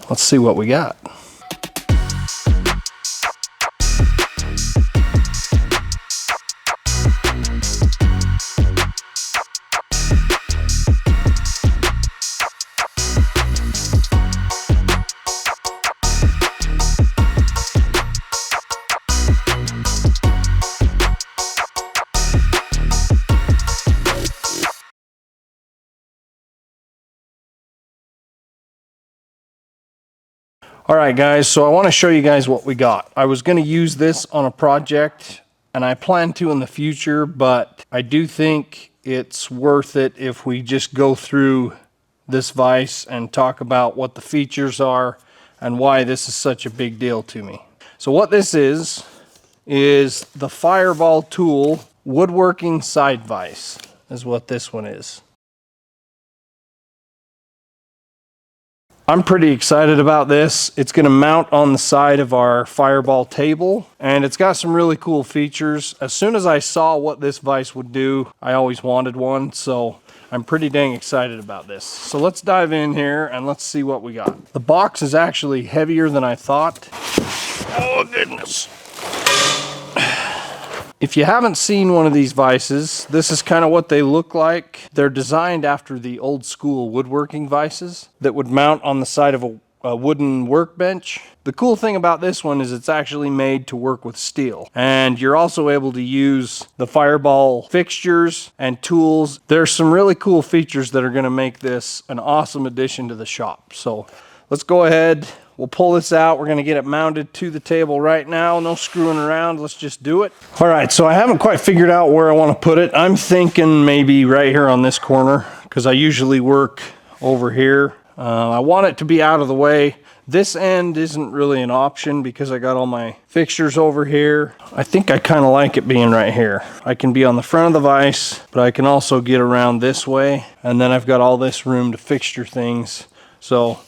let's see what we got. All right, guys, so I want to show you guys what we got. I was going to use this on a project, and I plan to in the future, but I do think it's worth it if we just go through this vise and talk about what the features are and why this is such a big deal to me. So what this is the Fireball Tool woodworking side vise is what this one is. I'm pretty excited about this. It's going to mount on the side of our Fireball table, and it's got some really cool features. As soon as I saw what this vise would do, I always wanted one, so I'm pretty dang excited about this. So let's dive in here and let's see what we got. The box is actually heavier than I thought. Oh goodness. If you haven't seen one of these vises, this is kind of what they look like. They're designed after the old school woodworking vises that would mount on the side of a wooden workbench. The cool thing about this one is it's actually made to work with steel. And you're also able to use the Fireball fixtures and tools. There's some really cool features that are going to make this an awesome addition to the shop. So let's go ahead. We'll pull this out. We're going to get it mounted to the table right now. No screwing around. Let's just do it. All right, so I haven't quite figured out where I want to put it. I'm thinking maybe right here on this corner because I usually work over here. I want it to be out of the way. This end isn't really an option because I got all my fixtures over here. I think I kind of like it being right here. I can be on the front of the vise, but I can also get around this way. And then I've got all this room to fixture things. So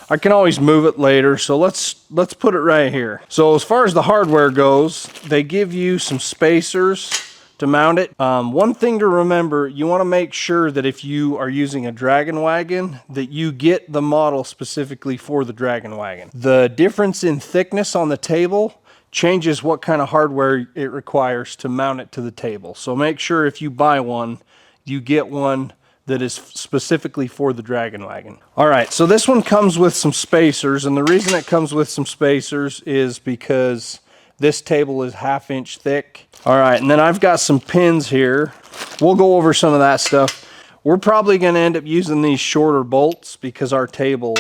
I can always move it later, so let's put it right here. So as far as the hardware goes, they give you some spacers to mount it. One thing to remember, you want to make sure that if you are using a Dragon Wagon, that you get the model specifically for the Dragon Wagon. The difference in thickness on the table changes what kind of hardware it requires to mount it to the table. So make sure if you buy one, you get one that is specifically for the Dragon Wagon. All right, so this one comes with some spacers, and the reason it comes with some spacers is because this table is 1/2 inch thick. All right, and then I've got some pins here. We'll go over some of that stuff. We're probably gonna end up using these shorter bolts because our table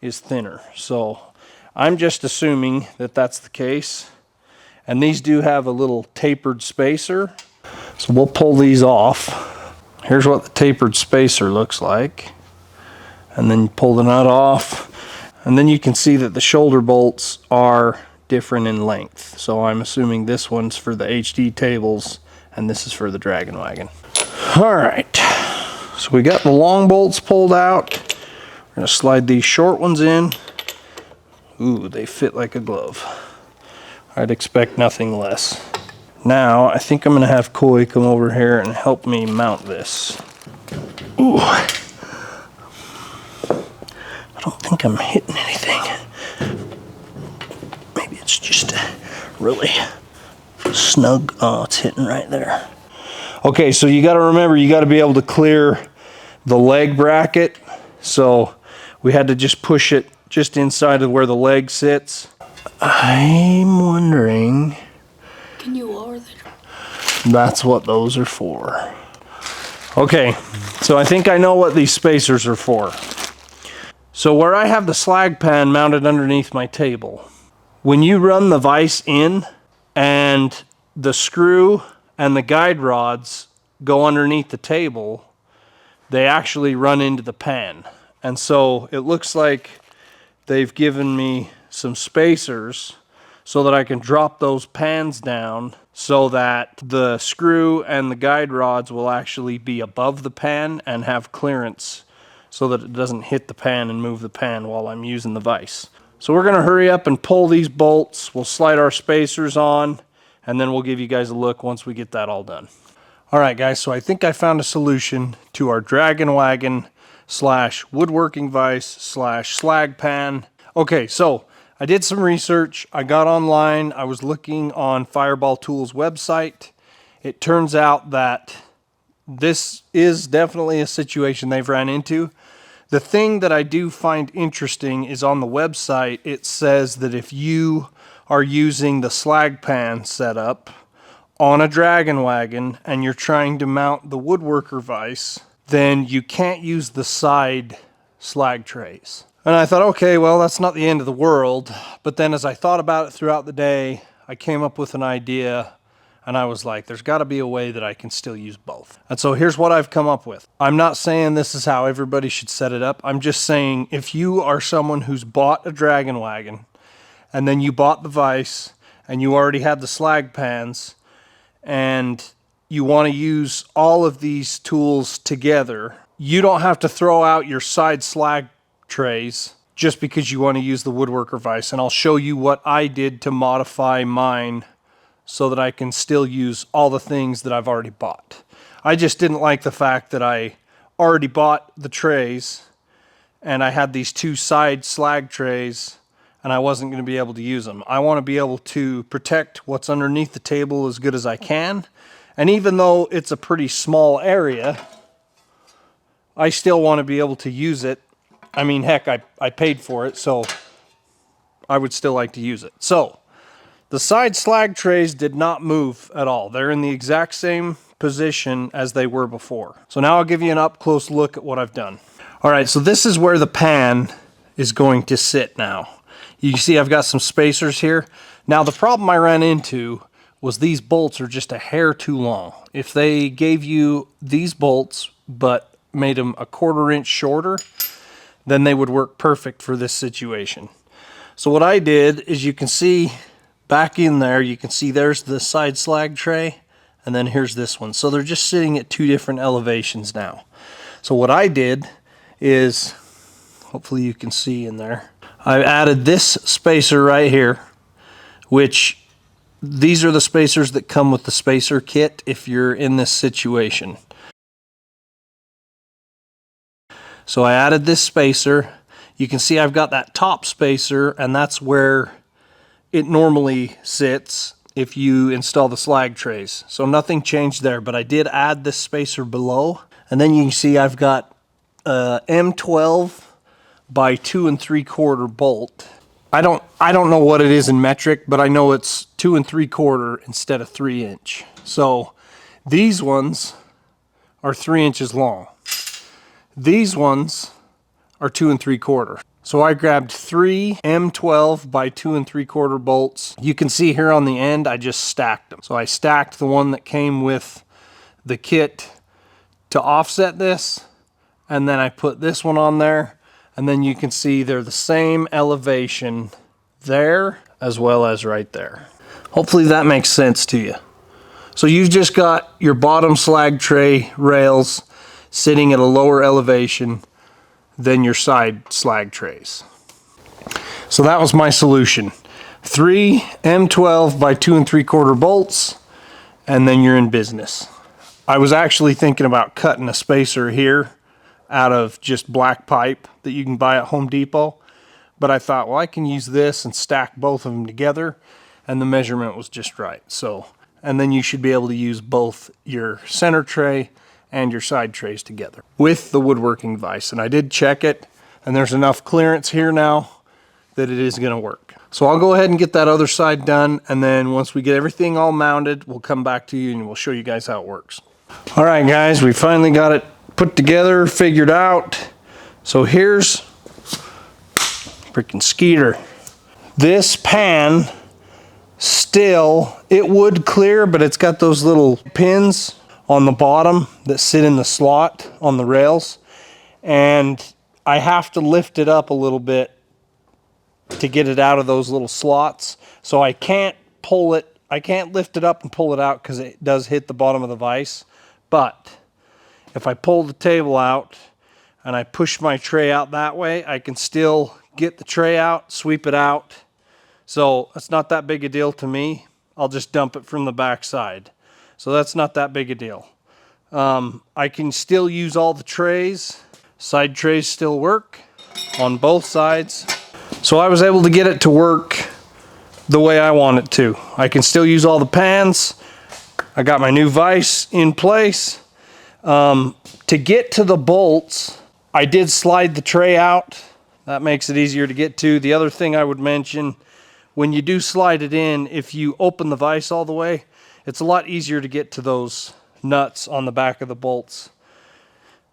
is thinner. So I'm just assuming that that's the case. And these do have a little tapered spacer. So we'll pull these off. Here's what the tapered spacer looks like. And then you pull the nut off. And then you can see that the shoulder bolts are different in length. So I'm assuming this one's for the HD tables and this is for the Dragon Wagon. All right, so we got the long bolts pulled out. We're gonna slide these short ones in. Ooh, they fit like a glove. I'd expect nothing less. Now, I think I'm gonna have Coy come over here and help me mount this. Ooh. I don't think I'm hitting anything. Maybe it's just really snug. Oh, it's hitting right there. Okay, so you gotta remember, you gotta be able to clear the leg bracket. So we had to just push it just inside of where the leg sits. I'm wondering, can you lower the... That's what those are for. Okay, so I think I know what these spacers are for. So where I have the slag pan mounted underneath my table, when you run the vise in and the screw and the guide rods go underneath the table, they actually run into the pan. And so it looks like they've given me some spacers so that I can drop those pans down so that the screw and the guide rods will actually be above the pan and have clearance so that it doesn't hit the pan and move the pan while I'm using the vise. So we're gonna hurry up and pull these bolts. We'll slide our spacers on and then we'll give you guys a look once we get that all done. All right guys, so I think I found a solution to our Dragon Wagon slash woodworking vise slash slag pan. Okay, so I did some research. I got online. I was looking on Fireball Tools website. It turns out that this is definitely a situation they've ran into. The thing that I do find interesting is on the website, it says that if you are using the slag pan setup on a dragon wagon and you're trying to mount the woodworker vise, then you can't use the side slag trays. And I thought, okay, well, that's not the end of the world. But then as I thought about it throughout the day, I came up with an idea. And I was like, there's got to be a way that I can still use both. And so here's what I've come up with. I'm not saying this is how everybody should set it up. I'm just saying if you are someone who's bought a dragon wagon and then you bought the vise and you already had the slag pans and you want to use all of these tools together, you don't have to throw out your side slag trays just because you want to use the woodworker vise. And I'll show you what I did to modify mine so that I can still use all the things that I've already bought. I just didn't like the fact that I already bought the trays and I had these two side slag trays and I wasn't going to be able to use them. I want to be able to protect what's underneath the table as good as I can. And even though it's a pretty small area, I still want to be able to use it. I mean, heck, I paid for it, so I would still like to use it. So the side slag trays did not move at all. They're in the exact same position as they were before. So now I'll give you an up close look at what I've done. All right, so this is where the pan is going to sit now. You see I've got some spacers here. Now the problem I ran into was these bolts are just a hair too long. If they gave you these bolts but made them a 1/4 inch shorter, then they would work perfect for this situation. So what I did is, you can see back in there, you can see there's the side slag tray, and then here's this one. So they're just sitting at two different elevations now. So what I did is, hopefully you can see in there, I added this spacer right here, which these are the spacers that come with the spacer kit if you're in this situation. So I added this spacer. You can see I've got that top spacer, and that's where it normally sits if you install the slag trays. So nothing changed there, but I did add this spacer below. And then you can see I've got a M12 by 2 3/4 bolt. I don't know what it is in metric, but I know it's 2 3/4 instead of 3 inch. So these ones are 3 inches long. These ones are 2 3/4. So I grabbed 3 M12 by 2 3/4 bolts. You can see here on the end, I just stacked them. So I stacked the one that came with the kit to offset this, and then I put this one on there, and then you can see they're the same elevation there as well as right there. Hopefully that makes sense to you. So you've just got your bottom slag tray rails sitting at a lower elevation than your side slag trays. So that was my solution. 3 M12 by 2 3/4 bolts, and then you're in business. I was actually thinking about cutting a spacer here out of just black pipe that you can buy at Home Depot, but I thought, well, I can use this and stack both of them together, and the measurement was just right. So, and then you should be able to use both your center tray and your side trays together with the woodworking vise. And I did check it, and there's enough clearance here now that it is going to work. So I'll go ahead and get that other side done, and then once we get everything all mounted, we'll come back to you and we'll show you guys how it works. All right, guys, we finally got it put together, figured out. So here's freaking Skeeter. This pan still, it would clear, but it's got those little pins on the bottom that sit in the slot on the rails, and I have to lift it up a little bit to get it out of those little slots. So I can't pull it, I can't lift it up and pull it out because it does hit the bottom of the vise. But if I pull the table out and I push my tray out that way, I can still get the tray out, sweep it out. So it's not that big a deal to me. I'll just dump it from the back side. So that's not that big a deal. I can still use all the trays Side trays still work on both sides. So I was able to get it to work the way I want it to. I can still use all the pans. I got my new vise in place. To get to the bolts, I did slide the tray out. That makes it easier to get to. The other thing I would mention, when you do slide it in, if you open the vise all the way, it's a lot easier to get to those nuts on the back of the bolts.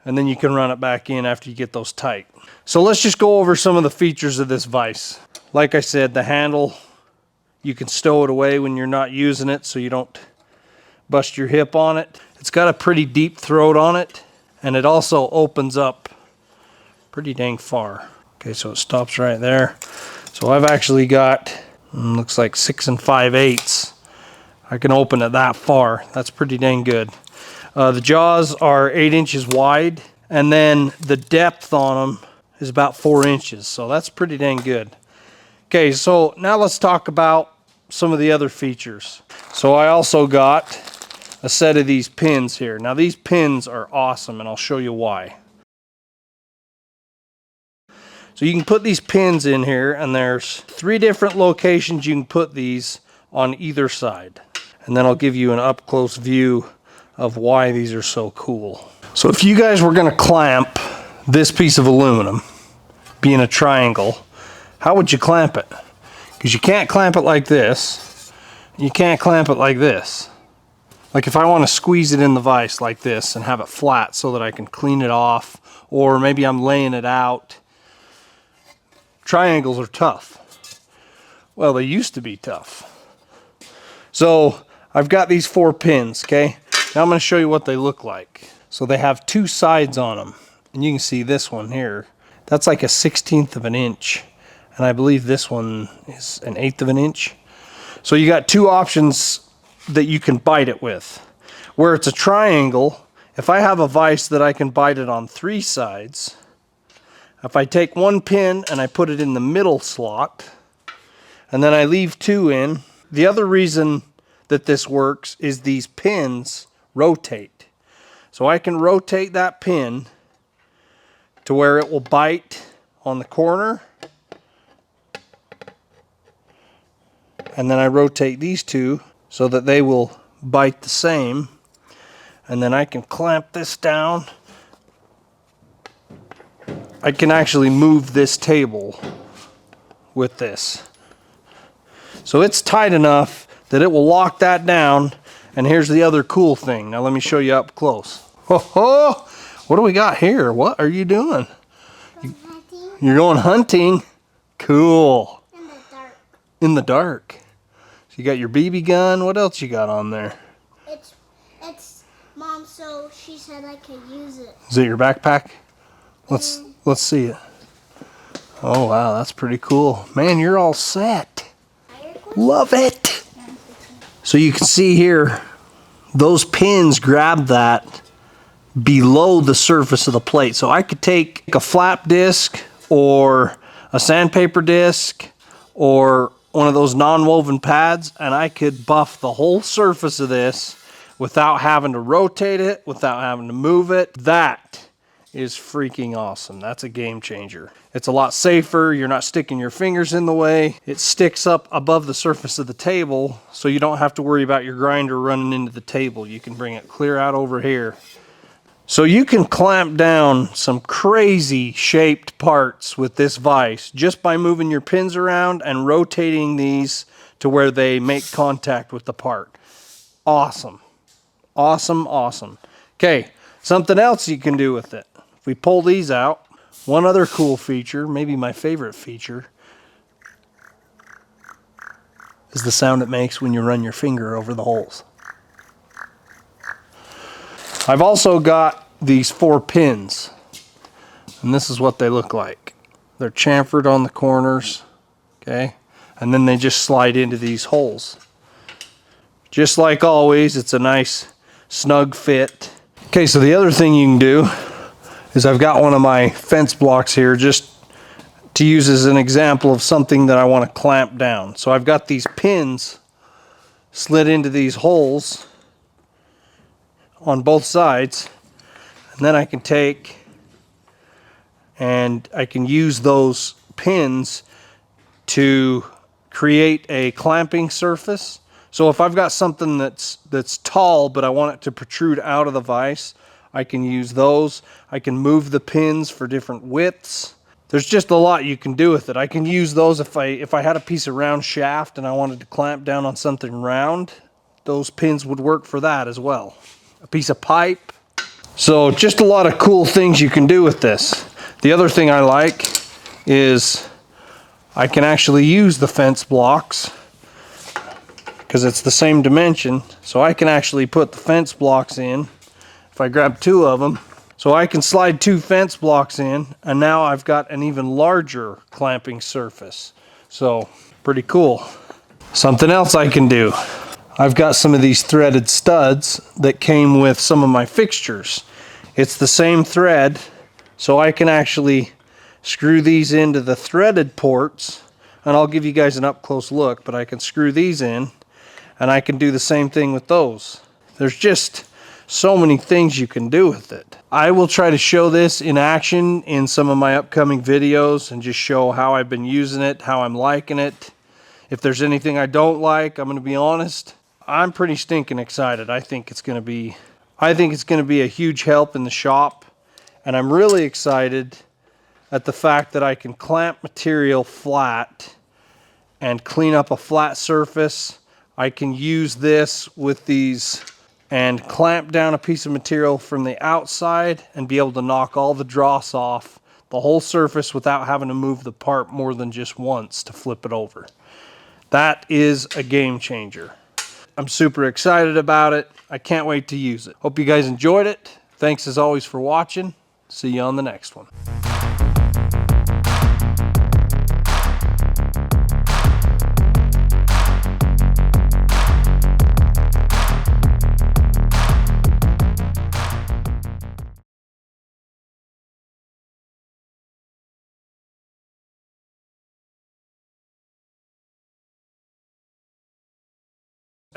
And then you can run it back in after you get those tight. So let's just go over some of the features of this vise. Like I said, the handle, you can stow it away when you're not using it so you don't bust your hip on it. It's got a pretty deep throat on it, and it also opens up pretty dang far. Okay, so it stops right there. So I've actually got, looks like 6 5/8. I can open it that far. That's pretty dang good. The jaws are 8 inches wide, and then the depth on them is about 4 inches. So that's pretty dang good. Okay, so now let's talk about some of the other features. So I also got a set of these pins here. Now these pins are awesome, and I'll show you why. So you can put these pins in here, and there's 3 different locations you can put these on either side. And then I'll give you an up-close view of why these are so cool. So if you guys were gonna clamp this piece of aluminum, being a triangle, how would you clamp it? Because you can't clamp it like this. You can't clamp it like this. Like if I want to squeeze it in the vise like this and have it flat so that I can clean it off, or maybe I'm laying it out. Triangles are tough. Well, they used to be tough. So I've got these 4 pins, okay? Now I'm going to show you what they look like. So they have 2 sides on them. And you can see this one here. That's like a 1/16 of an inch. And I believe this one is an 1/8 of an inch. So you got 2 options that you can bite it with. Where it's a triangle, if I have a vise that I can bite it on 3 sides, if I take 1 pin and I put it in the middle slot, and then I leave 2 in, the other reason that this works is these pins rotate. So I can rotate that pin to where it will bite on the corner, and then I rotate these 2 so that they will bite the same, and then I can clamp this down. I can actually move this table with this. So it's tight enough that it will lock that down. And here's the other cool thing. Now let me show you up close. Ho ho! What do we got here? What are you doing? You're going hunting? Cool. In the dark. In the dark. So you got your BB gun. What else you got on there? It's Mom, so she said I could use it. Is it your backpack? Let's see it. Oh wow, that's pretty cool. Man, you're all set. Love it. So you can see here, those pins grab that below the surface of the plate. So I could take a flap disc or a sandpaper disc or one of those non-woven pads, and I could buff the whole surface of this without having to rotate it, without having to move it. That is freaking awesome. That's a game changer. It's a lot safer. You're not sticking your fingers in the way. It sticks up above the surface of the table, so you don't have to worry about your grinder running into the table. You can bring it clear out over here. So you can clamp down some crazy shaped parts with this vise just by moving your pins around and rotating these to where they make contact with the part. Awesome. Awesome, awesome. Okay, something else you can do with it. If we pull these out, one other cool feature, maybe my favorite feature, is the sound it makes when you run your finger over the holes. I've also got these 4 pins, and this is what they look like. They're chamfered on the corners, okay? And then they just slide into these holes. Just like always, it's a nice snug fit. Okay, so the other thing you can do is I've got one of my fence blocks here just to use as an example of something that I want to clamp down. So I've got these pins slid into these holes on both sides, and then I can take and I can use those pins to create a clamping surface. So if I've got something that's tall but I want it to protrude out of the vise, I can use those. I can move the pins for different widths. There's just a lot you can do with it. I can use those if I had a piece of round shaft and I wanted to clamp down on something round, those pins would work for that as well. A piece of pipe. So just a lot of cool things you can do with this. The other thing I like is I can actually use the fence blocks because it's the same dimension. So I can actually put the fence blocks in if I grab two of them. So I can slide two fence blocks in, and now I've got an even larger clamping surface. So pretty cool. Something else I can do. I've got some of these threaded studs that came with some of my fixtures. It's the same thread, so I can actually screw these into the threaded ports, and I'll give you guys an up close look, but I can screw these in, and I can do the same thing with those. There's just so many things you can do with it. I will try to show this in action in some of my upcoming videos and just show how I've been using it, how I'm liking it. If there's anything I don't like, I'm going to be honest. I'm pretty stinking excited. I think it's going to be a huge help in the shop, and I'm really excited at the fact that I can clamp material flat and clean up a flat surface. I can use this with these and clamp down a piece of material from the outside and be able to knock all the dross off the whole surface without having to move the part more than just once to flip it over. That is a game changer. I'm super excited about it. I can't wait to use it. Hope you guys enjoyed it. Thanks as always for watching. See you on the next one.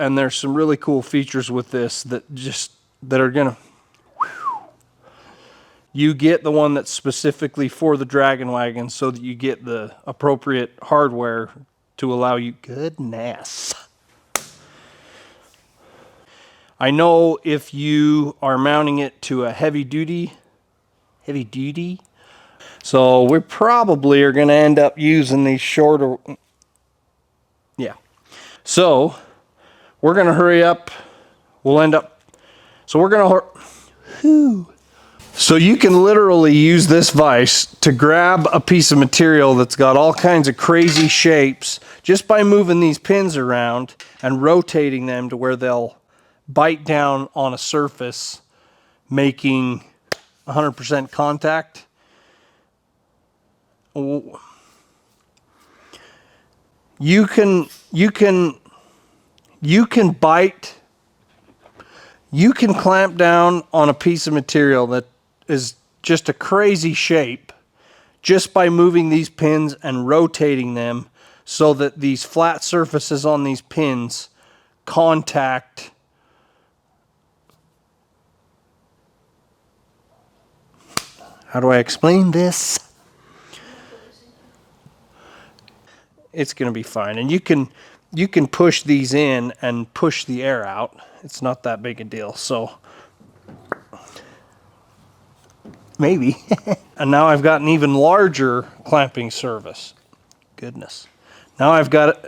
And there's some really cool features with this that are gonna, you get the one that's specifically for the Dragon Wagon so that you get the appropriate hardware to allow you, goodness. I know if you are mounting it to a heavy duty, so we probably are gonna end up using these shorter, yeah. So we're gonna hurry up. We'll end up, so we're gonna, so you can literally use this vise to grab a piece of material that's got all kinds of crazy shapes just by moving these pins around and rotating them to where they'll bite down on a surface, making 100% contact. You can clamp down on a piece of material that is just a crazy shape just by moving these pins and rotating them so that these flat surfaces on these pins contact. How do I explain this? It's going to be fine. And you can push these in and push the air out. It's not that big a deal. So maybe. And now I've got an even larger clamping surface. Goodness. Now I've got